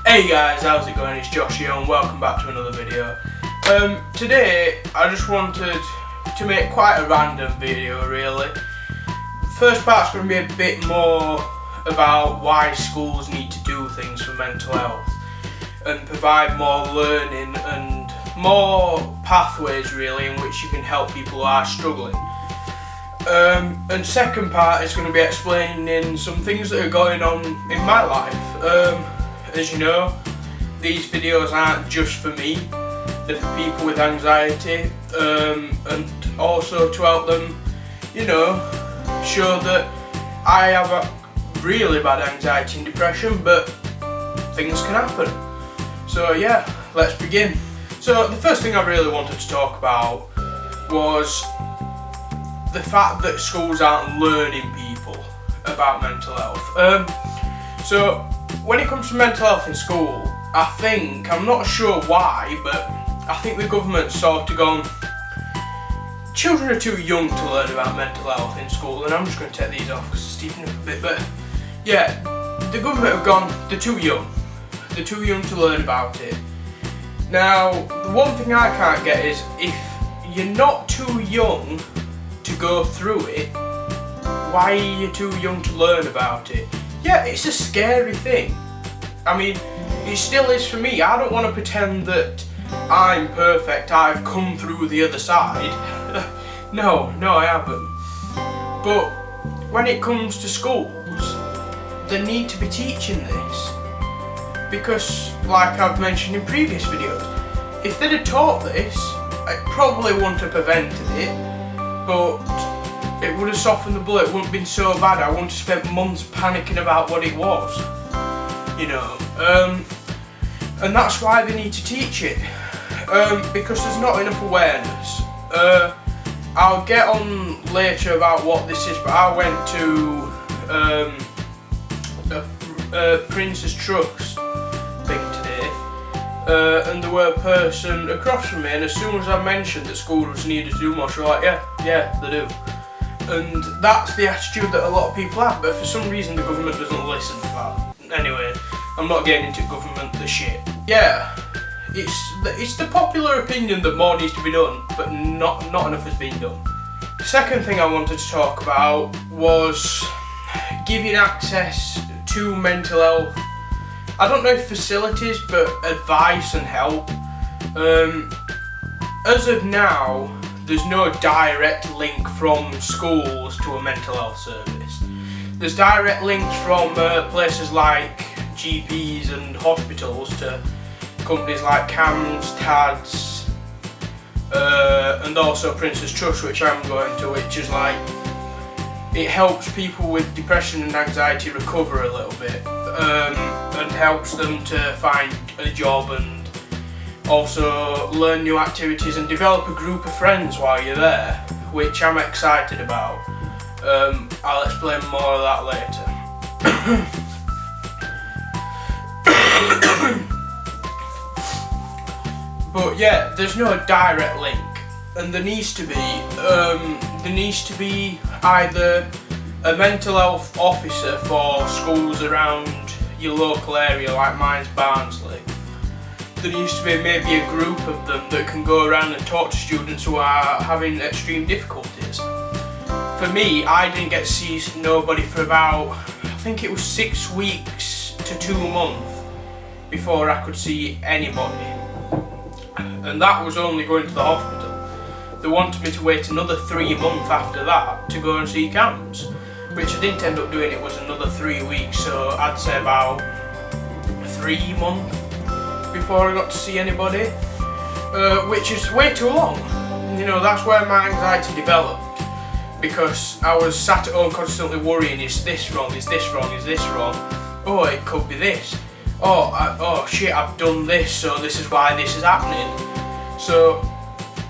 Hey guys, how's it going? It's Josh here and welcome back to another video. Today I just wanted to make quite a random video really. First part's going to be a bit more about why schools need to do things for mental health and provide more learning and more pathways really in which you can help people who are struggling. And second part is going to be explaining some things that are going on in my life. As you know, these videos aren't just for me, they're for people with anxiety, and also to help them, show that I have a really bad anxiety and depression, but things can happen. So yeah, let's begin. So the first thing I really wanted to talk about was the fact that schools aren't learning people about mental health. So when it comes to mental health in school, I'm not sure why, but I think the government's sort of gone, children are too young to learn about mental health in school, and I'm just going to take these off because it's steeping up a bit, but yeah, the government have gone, they're too young to learn about it. Now, the one thing I can't get is, if you're not too young to go through it, why are you too young to learn about it? Yeah, it's a scary thing. I mean, it still is for me. I don't want to pretend that I'm perfect, I've come through the other side. No, I haven't. But when it comes to schools, they need to be teaching this. Because, like I've mentioned in previous videos, if they'd have taught this, it probably wouldn't have prevented it, but it would have softened the blow. It wouldn't have been so bad. I wouldn't have spent months panicking about what it was, and that's why they need to teach it, because there's not enough awareness. I'll get on later about what this is, but I went to a Prince's Trust thing today, and there were a person across from me, and as soon as I mentioned that schools needed to do more, she was like, yeah, they do. And that's the attitude that a lot of people have, but for some reason the government doesn't listen to that. Anyway, I'm not getting into government, the shit. Yeah, it's the popular opinion that more needs to be done, but not enough has been done. The second thing I wanted to talk about was giving access to mental health. I don't know if facilities, but advice and help. As of now, there's no direct link from schools to a mental health service. There's direct links from places like GPs and hospitals to companies like CAMHS, TADS, and also Prince's Trust, which I'm going to, which is like, it helps people with depression and anxiety recover a little bit, and helps them to find a job and also learn new activities and develop a group of friends while you're there, which I'm excited about. I'll explain more of that later. But yeah, there's no direct link, and there needs to be either a mental health officer for schools around your local area, like mine's Barnsley. There needs to be maybe a group of them that can go around and talk to students who are having extreme difficulties. For me, I didn't get to see nobody for about, I think it was 6 weeks to 2 months before I could see anybody. And that was only going to the hospital. They wanted me to wait another 3 months after that to go and see CAMHS, which I didn't end up doing. It was another 3 weeks, so I'd say about 3 months before I got to see anybody, which is way too long. That's where my anxiety developed, because I was sat at home constantly worrying, is this wrong, is this wrong, is this wrong, oh, it could be this, oh shit, I've done this, so this is why this is happening. So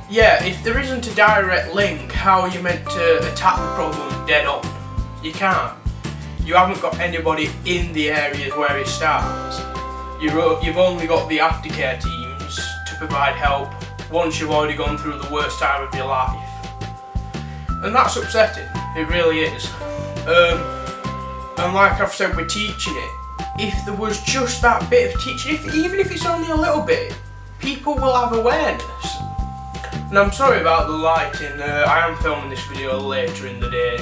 yeah, if there isn't a direct link, how are you meant to attack the problem dead on? You can't. You haven't got anybody in the areas where it starts. You've only got the aftercare teams to provide help once you've already gone through the worst time of your life. And that's upsetting, it really is. And like I've said, we're teaching it. if there was just that bit of teaching, even if it's only a little bit, people will have awareness. And I'm sorry about the lighting, I am filming this video later in the day,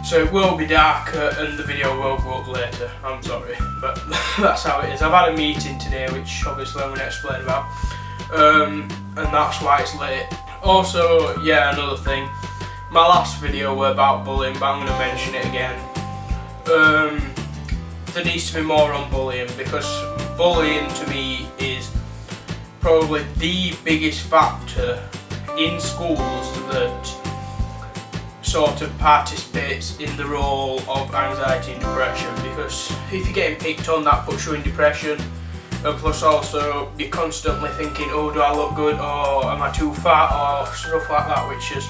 so it will be darker and the video will go up later. I'm sorry, but that's how it is. I've had a meeting today, which obviously I'm going to explain about, and that's why it's late. Also, yeah, another thing, my last video were about bullying, but I'm going to mention it again. There needs to be more on bullying, because bullying to me is probably the biggest factor in schools that sort of participates in the role of anxiety and depression, because if you're getting picked on, that puts you in depression, and plus also you're constantly thinking, oh, do I look good, or am I too fat, or stuff like that, which is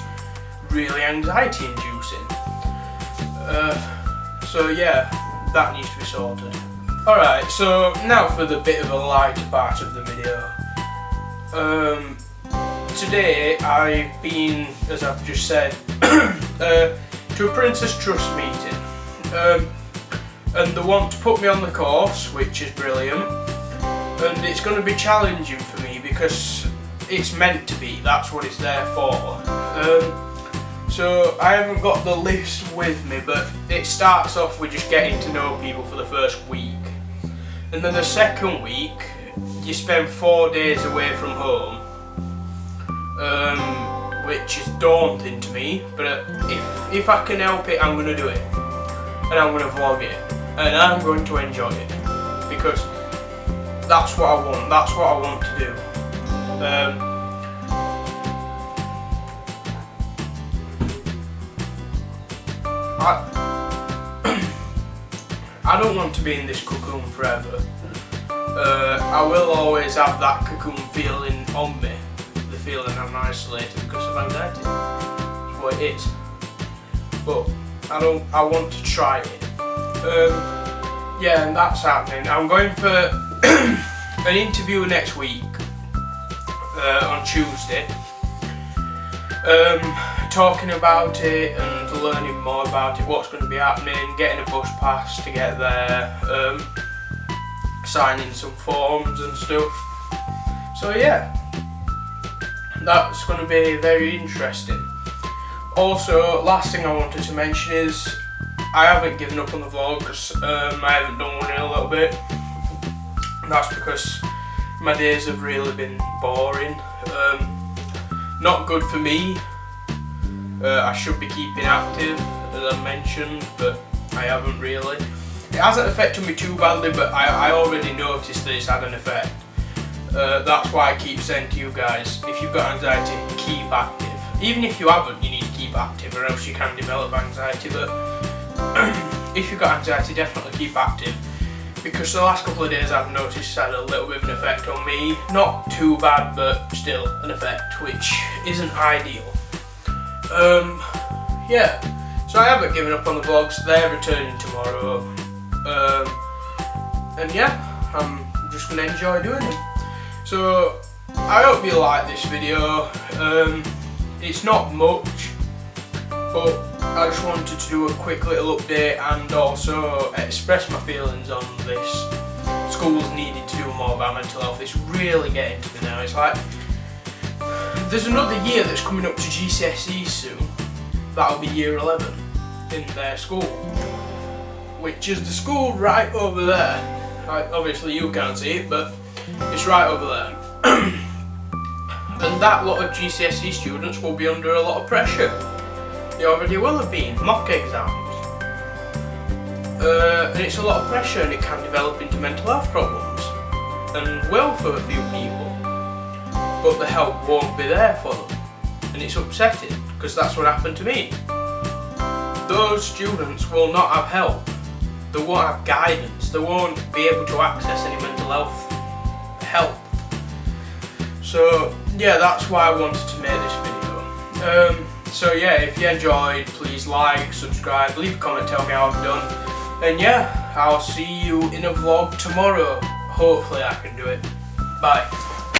really anxiety inducing. So yeah, that needs to be sorted. Alright, so now for the bit of a lighter part of the video. Today I've been, as I've just said, to a Prince's Trust meeting, and they want to put me on the course, which is brilliant, and it's going to be challenging for me because it's meant to be, that's what it's there for. So I haven't got the list with me, but it starts off with just getting to know people for the first week, and then the second week you spend 4 days away from home, which is daunting to me, but if I can help it, I'm going to do it, and I'm going to vlog it, and I'm going to enjoy it, because that's what I want, that's what I want to do. I don't want to be in this cocoon forever. I will always have that cocoon feeling on me, the feeling I'm isolated because of anxiety. That's what it is. But I want to try it. Yeah, and that's happening. I'm going for an interview next week, on Tuesday, talking about it and learning more about it, what's going to be happening, getting a bus pass to get there, signing some forms and stuff. So yeah, that's going to be very interesting. Also, last thing I wanted to mention is I haven't given up on the vlog because I haven't done one in a little bit. That's because my days have really been boring. Not good for me. I should be keeping active, as I mentioned, but I haven't really. It hasn't affected me too badly, but I already noticed that it's had an effect. That's why I keep saying to you guys, if you've got anxiety, keep active. Even if you haven't, you need to keep active, or else you can develop anxiety, but if you've got anxiety, definitely keep active. Because the last couple of days I've noticed it's had a little bit of an effect on me. Not too bad, but still an effect, which isn't ideal. Yeah, so I haven't given up on the vlogs, they're returning tomorrow, and yeah, I'm just going to enjoy doing them. So, I hope you like this video. It's not much, but I just wanted to do a quick little update and also express my feelings on this. Schools needing to do more about mental health. It's really getting to me now. It's like, there's another year that's coming up to GCSE soon. That'll be year 11 in their school, which is the school right over there. Obviously you can't see it, but it's right over there. And that lot of GCSE students will be under a lot of pressure. They already will have been, mock exams. And it's a lot of pressure, and it can develop into mental health problems, and will for a few people. But the help won't be there for them, and it's upsetting, because that's what happened to me. Those students will not have help, they won't have guidance, they won't be able to access any mental health help. So yeah, that's why I wanted to make this video. So yeah, if you enjoyed, please like, subscribe, leave a comment, tell me how I've done, and yeah, I'll see you in a vlog tomorrow. Hopefully I can do it. Bye.